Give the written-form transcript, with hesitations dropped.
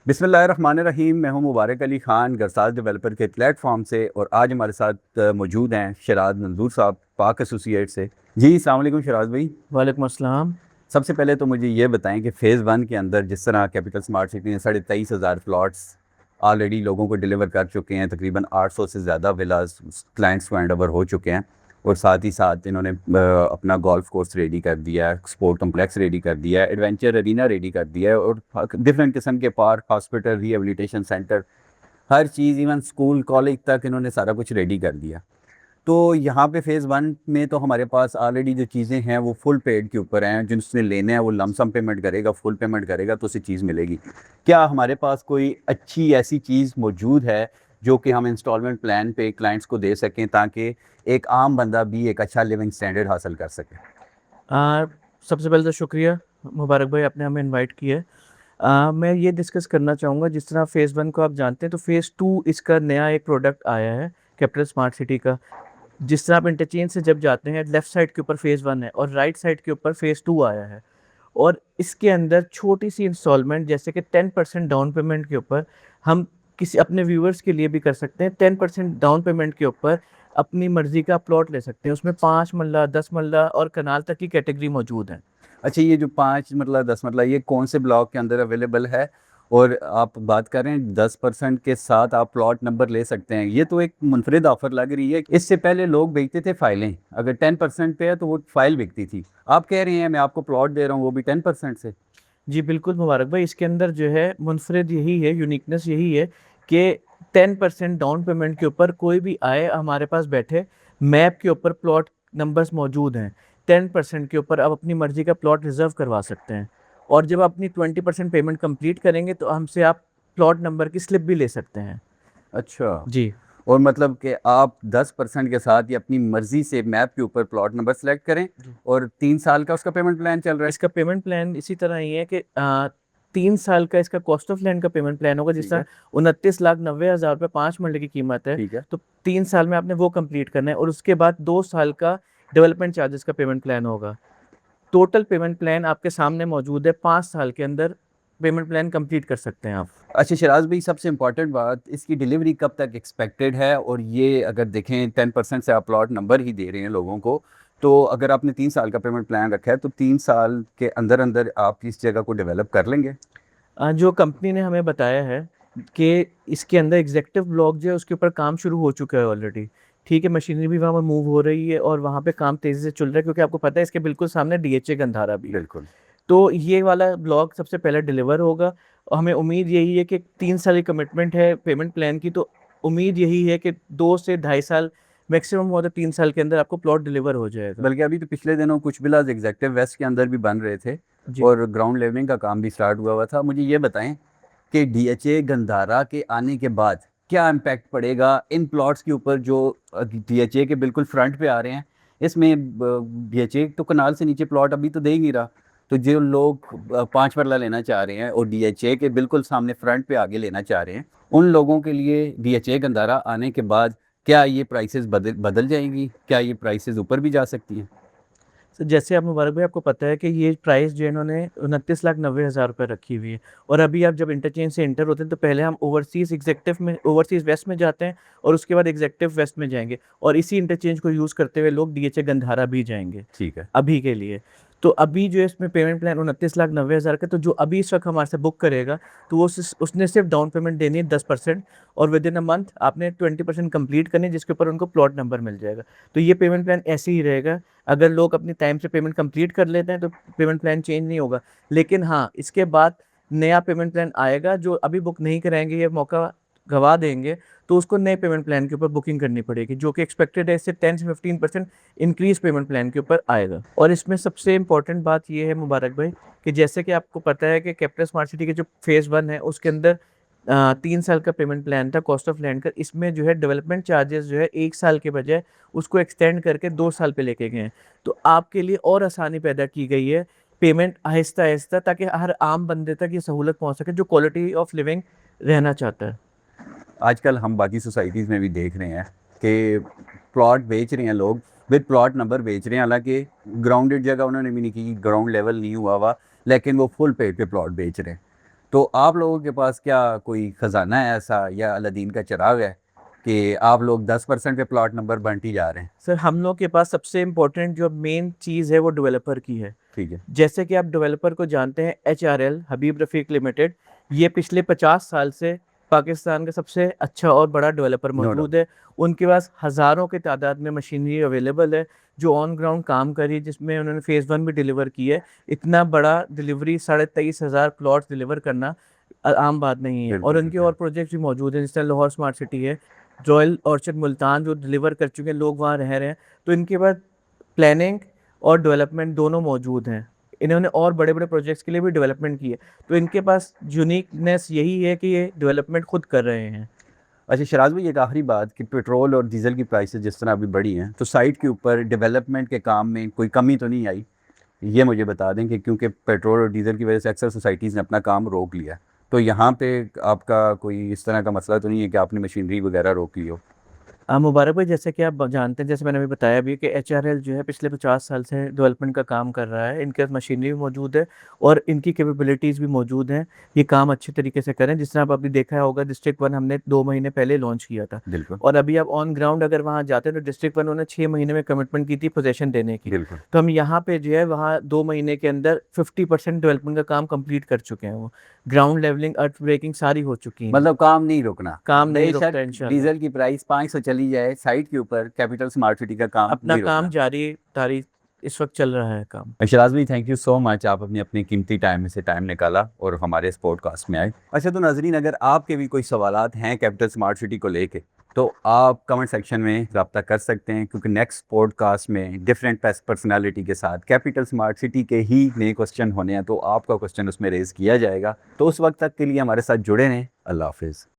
बिस्मिल्लाहिर्रहमानिर्रहीम। मैं हूं मुबारक अली ख़ान गरसाज डेवलपर के प्लेटफॉर्म से, और आज हमारे साथ मौजूद हैं शराज मंजूर साहब पाक एसोसिएट से। जी अस्सलाम वालेकुम शराज भाई। वालेकुम अस्सलाम। सबसे पहले तो मुझे ये बताएं कि फ़ेज़ 1 के अंदर जिस तरह कैपिटल स्मार्ट सिटी ने 23,500 प्लॉट्स ऑलरेडी लोगों को डिलीवर कर चुके हैं, तकरीबन 800 से ज़्यादा विलास क्लाइंट्स को हैंड ओवर हो चुके हैं, और साथ ही साथ इन्होंने अपना गोल्फ कोर्स रेडी कर दिया है, स्पोर्ट कम्प्लेक्स रेडी कर दिया है, एडवेंचर अरीना रेडी कर दिया है, और डिफरेंट किस्म के पार्क, हॉस्पिटल, रिहेबिलिटेशन सेंटर, हर चीज़, इवन स्कूल कॉलेज तक इन्होंने सारा कुछ रेडी कर दिया। तो यहाँ पे फ़ेज़ 1 में तो हमारे पास ऑलरेडी जो चीज़ें हैं वो फुल पेड के ऊपर हैं। जिसने लेने हैं वो लमसम पेमेंट करेगा, फुल पेमेंट करेगा तो उसे चीज़ मिलेगी। क्या हमारे पास कोई अच्छी ऐसी चीज़ मौजूद है जो कि हम इंस्टॉलमेंट प्लान पे क्लाइंट्स को दे सकें, ताकि एक आम बंदा भी एक अच्छा लिविंग स्टैंडर्ड हासिल कर सके? आ, सबसे पहले तो शुक्रिया मुबारक भाई, आपने हमें इनवाइट किया है। मैं ये डिस्कस करना चाहूँगा, जिस तरह फ़ेज़ 1 को आप जानते हैं तो फ़ेज़ 2 इसका नया एक प्रोडक्ट आया है कैपिटल स्मार्ट सिटी का। जिस तरह आप इंटरचेंज से जब जाते हैं, लेफ़्ट साइड के ऊपर फ़ेज़ 1 है और राइट साइड के ऊपर फ़ेज़ 2 आया है। और इसके अंदर छोटी-सी इंस्टॉलमेंट जैसे कि 10% डाउन पेमेंट के ऊपर हम किसी अपने व्यूअर्स के लिए भी कर सकते हैं। 10% डाउन पेमेंट के ऊपर अपनी मर्ज़ी का प्लॉट ले सकते हैं। उसमें 5 मरला, 10 मरला और कनाल तक की कैटेगरी मौजूद है। अच्छा, ये जो 5 मतलब 10 मतलब ये कौन से ब्लॉक के अंदर अवेलेबल है? और आप बात कर रहे हैं 10% के साथ आप प्लॉट नंबर ले सकते हैं, ये तो एक मुनफरिद ऑफर लग रही है। इससे पहले लोग बेचते थे फाइलें, अगर 10% पे है तो वो फाइल बिकती थी। आप कह रहे हैं मैं आपको प्लॉट दे रहा हूँ वो भी 10% से? जी, बिल्कुल मुबारक भाई, इसके अंदर जो है मुनफ़रिद यही है, यूनिकनेस यही है कि 10% डाउन पेमेंट के ऊपर कोई भी आए हमारे पास बैठे, मैप के ऊपर प्लॉट नंबर्स मौजूद हैं। 10% के ऊपर आप अपनी मर्ज़ी का प्लॉट रिज़र्व करवा सकते हैं, और जब अपनी 20% पेमेंट कंप्लीट करेंगे तो हमसे आप प्लॉट नंबर की स्लिप भी ले सकते हैं। अच्छा। जी। और मतलब कि आप 10% के साथ ये अपनी मर्जी से मैप के ऊपर प्लॉट नंबर सेलेक्ट करें, जी। और 3 साल का उसका पेमेंट प्लान चल रहा है? इसका पेमेंट प्लान इसी तरह ही है कि 3 साल का इसका कॉस्ट ऑफ लैंड का पेमेंट प्लान होगा, जिस ठीक तरह है। 29,90,000 रुपये 5 मरले की कीमत है। ठीक है। तो 3 साल में आपने वो कंप्लीट करना है, और उसके बाद 2 साल का डेवलपमेंट चार्जेस का पेमेंट प्लान होगा। टोटल पेमेंट प्लान आपके सामने मौजूद है, 5 साल के अंदर पेमेंट प्लान कंप्लीट कर सकते हैं आप। अच्छा शराज भाई, सबसे इम्पोर्टेंट बात, इसकी डिलीवरी कब तक एक्सपेक्टेड है? और ये अगर देखें 10% से आप प्लॉट नंबर ही दे रहे हैं लोगों को, तो अगर आपने 3 साल का पेमेंट प्लान रखा है तो 3 साल के अंदर अंदर आप इस जगह को डेवलप कर लेंगे? जो कंपनी ने हमें बताया है कि इसके अंदर एग्जेक्टिव ब्लॉक जो है उसके ऊपर काम शुरू हो चुका है ऑलरेडी। ठीक है, मशीनरी भी वहाँ पर मूव हो रही है और वहाँ पे काम तेज़ी से चल रहा है, क्योंकि आपको पता है इसके बिल्कुल सामने डीएचए गंधारा भी है। बिल्कुल। तो ये वाला ब्लॉक सबसे पहले डिलीवर होगा, और हमें उम्मीद यही है कि 3 साल की कमिटमेंट है पेमेंट प्लान की, तो उम्मीद यही है कि 2 से ढाई साल, मैक्सिमम हुआ तो 3 साल के अंदर आपको प्लॉट डिलीवर हो जाएगा। बल्कि अभी तो पिछले दिनों कुछ विलाज एग्जेक्टिव वेस्ट के अंदर भी बन रहे थे, जी। और ग्राउंड लेवलिंग का काम भी स्टार्ट हुआ था। मुझे ये बताएं कि डीएचए गंधारा के आने के बाद क्या इम्पैक्ट पड़ेगा इन प्लॉट्स के ऊपर जो डीएचए के बिल्कुल फ्रंट पे आ रहे हैं? इसमें डीएचए तो कनाल से नीचे प्लॉट अभी तो दे ही नहीं रहा, तो जो लोग 5 मरला लेना चाह रहे हैं और डीएचए के बिल्कुल सामने फ्रंट पे आगे लेना चाह रहे हैं, उन लोगों के लिए डीएचए गंधारा आने के बाद क्या ये प्राइसेस बदल बदल जाएंगी? क्या ये प्राइसेस ऊपर भी जा सकती हैं? तो जैसे आप मुबारक भाई, आपको पता है कि ये प्राइस जो इन्होंने 29,90,000 रुपये रखी हुई है, और अभी आप जब इंटरचेंज से इंटर होते हैं तो पहले हम ओवरसीज़ एग्जेक्टिव में, ओवरसीज़ वेस्ट में जाते हैं, और उसके बाद एग्जेक्टिव वेस्ट में जाएंगे, और इसी इंटरचेंज को यूज़ करते हुए लोग डीएचए गंधारा भी जाएंगे ठीक है। अभी के लिए। तो अभी जो है इसमें पेमेंट प्लान 29,90,000 का, तो जो अभी इस वक्त हमारे से बुक करेगा तो वो उसने सिर्फ डाउन पेमेंट देनी है 10%, और विद इन अ मंथ आपने 20% कंप्लीट करनी है, जिसके ऊपर उनको प्लॉट नंबर मिल जाएगा। तो ये पेमेंट प्लान ऐसे ही रहेगा। अगर लोग अपनी टाइम से पेमेंट कंप्लीट कर लेते हैं तो पेमेंट प्लान चेंज नहीं होगा। लेकिन हाँ, इसके बाद नया पेमेंट प्लान आएगा, जो अभी बुक नहीं कराएंगे, ये मौका गवा देंगे, तो उसको नए पेमेंट प्लान के ऊपर बुकिंग करनी पड़ेगी, जो कि एक्सपेक्टेड है इससे 10 से 15% इंक्रीज पेमेंट प्लान के ऊपर आएगा। और इसमें सबसे इंपॉर्टेंट बात ये है मुबारक भाई, कि जैसे कि आपको पता है कि कैपिटल स्मार्ट सिटी के जो फेज़ 1 है उसके अंदर 3 साल का पेमेंट प्लान था कॉस्ट ऑफ लैंड का। इसमें जो है डेवलपमेंट चार्जेस जो है 1 साल के बजाय उसको एक्सटेंड करके 2 साल पे लेके गए हैं। तो आपके लिए और आसानी पैदा की गई है, पेमेंट आहिस्ता-आहिस्ता, ताकि हर आम बंदे तक ये सहूलत पहुँच सके जो क्वालिटी ऑफ लिविंग रहना चाहता है। आजकल हम बाकी सोसाइटीज़ में भी देख रहे हैं कि प्लॉट बेच रहे हैं लोग, विद प्लॉट नंबर बेच रहे हैं। हालांकि ग्राउंडेड जगह उन्होंने भी नहीं की, ग्राउंड लेवल नहीं हुआ लेकिन वो फुल पेड पे प्लॉट बेच रहे हैं। तो आप लोगों के पास क्या कोई ख़जाना है ऐसा या अलादीन का चिराग है कि आप लोग 10% पे प्लॉट नंबर बांटी जा रहे हैं? सर हम लोग के पास सबसे इम्पोर्टेंट जो मेन चीज़ है वो डेवलपर की है। ठीक है। जैसे कि आप डेवलपर को जानते हैं, HRL हबीब रफ़ीक लिमिटेड, ये पिछले 50 साल से पाकिस्तान का सबसे अच्छा और बड़ा डेवलपर नो डाउट। मौजूद है। उनके पास हज़ारों की तादाद में मशीनरी अवेलेबल है जो ऑन ग्राउंड काम कर रही है, जिसमें उन्होंने फ़ेज़ 1 भी डिलीवर की है। इतना बड़ा डिलीवरी 23,500 प्लॉट्स डिलीवर करना आम बात नहीं है। और बिल्कुल उनके बिल्कुल। और प्रोजेक्ट्स भी मौजूद हैं, जिस तरह लाहौर स्मार्ट सिटी है, रॉयल ऑर्चर्ड मुल्तान जो डिलीवर कर चुके हैं, लोग वहाँ रह रहे हैं। तो इनके पास प्लानिंग और डेवलपमेंट दोनों मौजूद हैं। इन्होंने और बड़े-बड़े प्रोजेक्ट्स के लिए भी डेवलपमेंट की है। तो इनके पास यूनिकनेस यही है कि ये डेवलपमेंट खुद कर रहे हैं। अच्छा शराज भाई, एक आखिरी बात कि पेट्रोल और डीजल की प्राइसेस जिस तरह अभी बढ़ी हैं, तो साइट के ऊपर डेवलपमेंट के काम में कोई कमी तो नहीं आई? ये मुझे बता दें कि क्योंकि पेट्रोल और डीजल की वजह से अक्सर सोसाइटीज़ ने अपना काम रोक लिया है, तो यहाँ पे आपका कोई इस तरह का मसला तो नहीं है कि आपने मशीनरी वगैरह रोक ली हो? मुबारक भाई, जैसे कि आप जानते हैं, जैसे मैंने अभी बताया भी कि HRL जो है पिछले 50 साल से डेवलपमेंट का काम कर रहा है। इनके पास मशीनरी भी मौजूद है और इनकी कैपेबिलिटीज़ भी मौजूद हैं। ये काम अच्छे तरीके से करें। जिस तरह आप अभी देखा होगा, डिस्ट्रिक्ट 1 हमने 2 महीने पहले लॉन्च किया था बिल्कुल और अभी आप ऑन ग्राउंड अगर वहाँ जाते हैं तो डिस्ट्रिक्ट 1 उन्होंने 6 महीने में कमिटमेंट की थी पोज़ीशन देने की। बिल्कुल। तो हम यहाँ पे जो है वहाँ 2 महीने के अंदर 50% डेवलपमेंट का काम कंप्लीट कर चुके हैं। वो ग्राउंड लेवलिंग, अर्थ ब्रेकिंग सारी हो चुकी हैं। मतलब काम नहीं रुकना, काम नहीं बेशक रुकता इंशाल्लाह। डीजल की प्राइस 500 चली जाए, साइट के ऊपर कैपिटल स्मार्ट सिटी का काम अपना नहीं काम रुकना। जारी इस वक्त चल रहा है काम। शराज भाई, थैंक यू सो मच, आप अपनी कीमती टाइम में से टाइम निकाला और हमारे इस पॉडकास्ट में आए। अच्छा तो नाजरीन, अगर आपके भी कोई सवालात हैं कैपिटल स्मार्ट सिटी को लेके, तो आप कमेंट सेक्शन में रब्ता कर सकते हैं, क्योंकि नेक्स्ट पॉडकास्ट में डिफरेंट पर्सनालिटी के साथ कैपिटल स्मार्ट सिटी के ही नए क्वेश्चन होने हैं, तो आपका क्वेश्चन उसमें रेज़ किया जाएगा। तो उस वक्त तक के लिए हमारे साथ जुड़े रहें। अल्लाह हाफिज़।